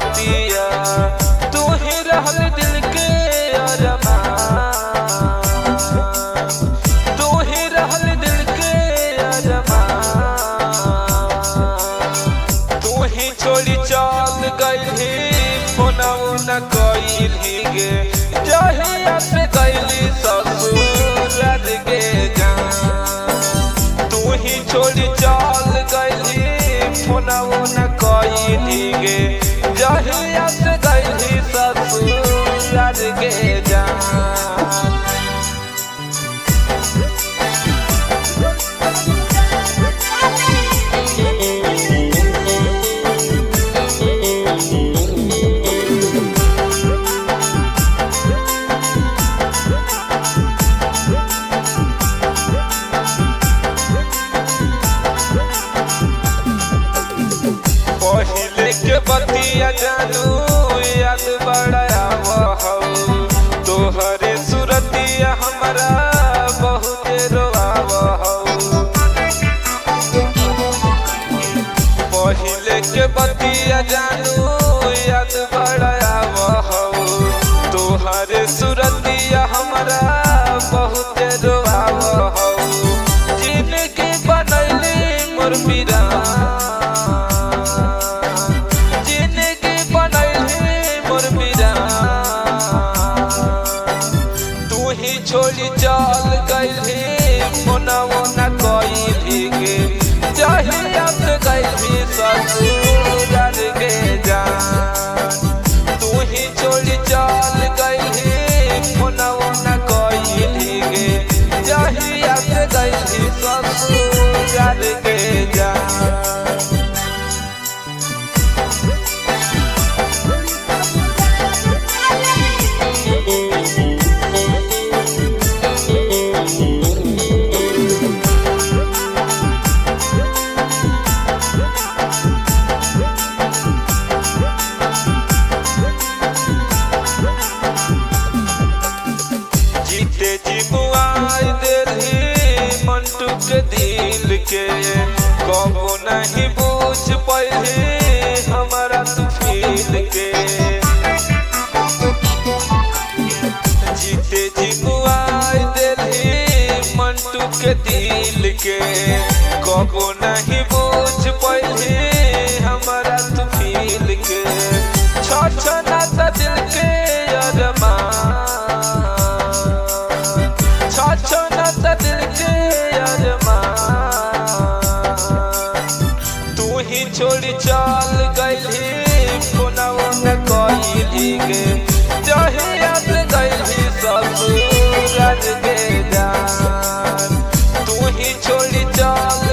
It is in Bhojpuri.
बतिया तू ही रहल दिल के अरमान, तू ही रहल दिल के अरमान। तू ही छोड़ी चल गइली फोनवो न कइली गे जहिया से गइली ससुराल गे जान। तू ही छोड़ी चल गइली फोनवो न कइली गे जहिया से गइली ससुराल गे जान। पहिले के बतिया जानू याद बड़ा आवहौ, तोहरे सूरतिया हमरा बहुत रोआवहौ। पहिले के बतिया जानू याद बड़ा आवहौ, तोहरे सूरतिया हमरा बहुत रोआवहौ। जिनगी बनैली मोर वीरान, छोड़ी चल गइली फोनवो न कइली गे जहिया से गइली ससुराल गे जान। तू ही छोड़ी चल गइली फोनवो न कइली गे जहिया से गइली ससुराल गे जान। जीते जी मुआई देली मंटू के दिल के कबो नहीं पूछ पइली हमारा तू फील के। जीते जी मुआई देली मंटू के दिल के कबो नहीं पूछ पइली हमारा तू फील के। छछना सा दिल के अरमान, दिल के अरमान। तू ही छोड़ी चल गइली फोनवो न कइली गे जहिया से गइली ससुराल गे जान। तू ही छोड़ी चल